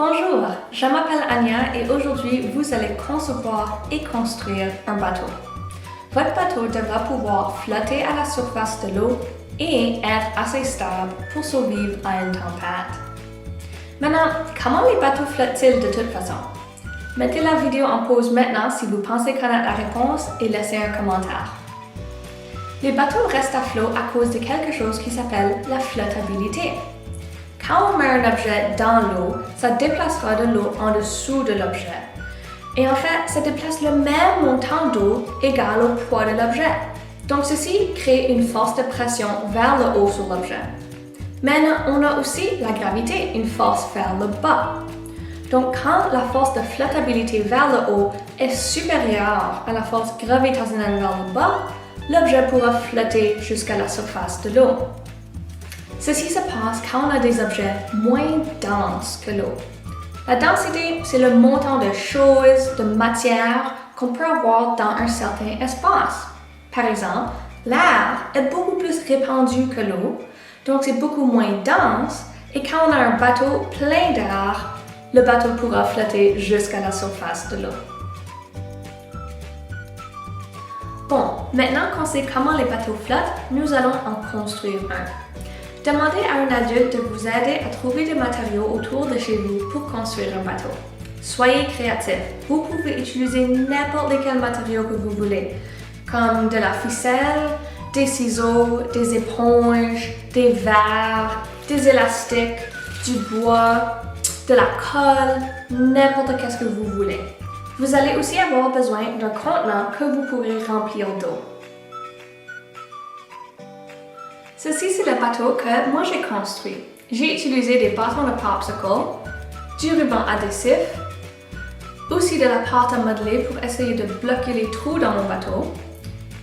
Bonjour, je m'appelle Anya et aujourd'hui vous allez concevoir et construire un bateau. Votre bateau devra pouvoir flotter à la surface de l'eau et être assez stable pour survivre à une tempête. Maintenant, comment les bateaux flottent-ils de toute façon? Mettez la vidéo en pause maintenant si vous pensez connaître la réponse et laissez un commentaire. Les bateaux restent à flot à cause de quelque chose qui s'appelle la flottabilité. Quand on met un objet dans l'eau, ça déplacera de l'eau en dessous de l'objet. Et en fait, ça déplace le même montant d'eau égal au poids de l'objet. Donc ceci crée une force de pression vers le haut sur l'objet. Mais on a aussi la gravité, une force vers le bas. Donc quand la force de flottabilité vers le haut est supérieure à la force gravitationnelle vers le bas, l'objet pourra flotter jusqu'à la surface de l'eau. Ceci se passe quand on a des objets moins denses que l'eau. La densité, c'est le montant de choses, de matière qu'on peut avoir dans un certain espace. Par exemple, l'air est beaucoup plus répandu que l'eau, donc c'est beaucoup moins dense, et quand on a un bateau plein d'air, le bateau pourra flotter jusqu'à la surface de l'eau. Bon, maintenant qu'on sait comment les bateaux flottent, nous allons en construire un. Demandez à un adulte de vous aider à trouver des matériaux autour de chez vous pour construire un bateau. Soyez créatif. Vous pouvez utiliser n'importe quel matériau que vous voulez, comme de la ficelle, des ciseaux, des éponges, des verres, des élastiques, du bois, de la colle, n'importe qu'est-ce que vous voulez. Vous allez aussi avoir besoin d'un contenant que vous pourrez remplir d'eau. Ceci, c'est le bateau que moi j'ai construit. J'ai utilisé des bâtons de popsicle, du ruban adhésif, aussi de la pâte à modeler pour essayer de bloquer les trous dans mon bateau.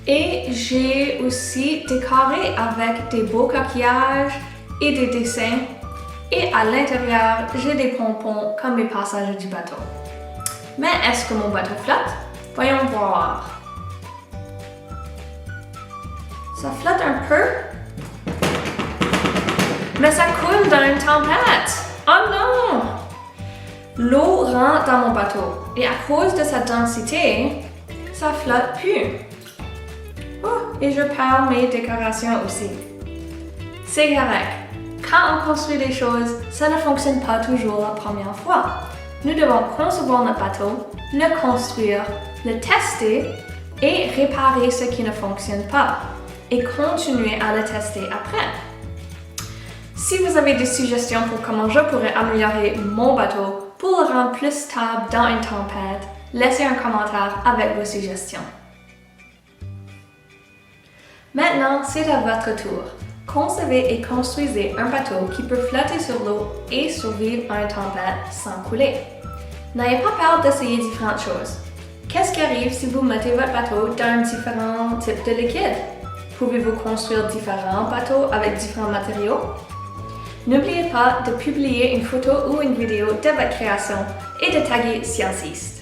Et j'ai aussi décoré avec des beaux coquillages et des dessins. Et à l'intérieur, j'ai des pompons comme les passages du bateau. Mais est-ce que mon bateau flotte? Voyons voir. Ça flotte un peu. Mais ça coule dans une tempête! Oh non! L'eau rentre dans mon bateau et à cause de sa densité, ça flotte plus. Oh, et je perds mes décorations aussi. C'est correct. Quand on construit des choses, ça ne fonctionne pas toujours la première fois. Nous devons concevoir notre bateau, le construire, le tester et réparer ce qui ne fonctionne pas et continuer à le tester après. Si vous avez des suggestions pour comment je pourrais améliorer mon bateau pour le rendre plus stable dans une tempête, laissez un commentaire avec vos suggestions. Maintenant, c'est à votre tour. Concevez et construisez un bateau qui peut flotter sur l'eau et survivre à une tempête sans couler. N'ayez pas peur d'essayer différentes choses. Qu'est-ce qui arrive si vous mettez votre bateau dans différents types de liquides? Pouvez-vous construire différents bateaux avec différents matériaux? N'oubliez pas de publier une photo ou une vidéo de votre création et de taguer Scienciste.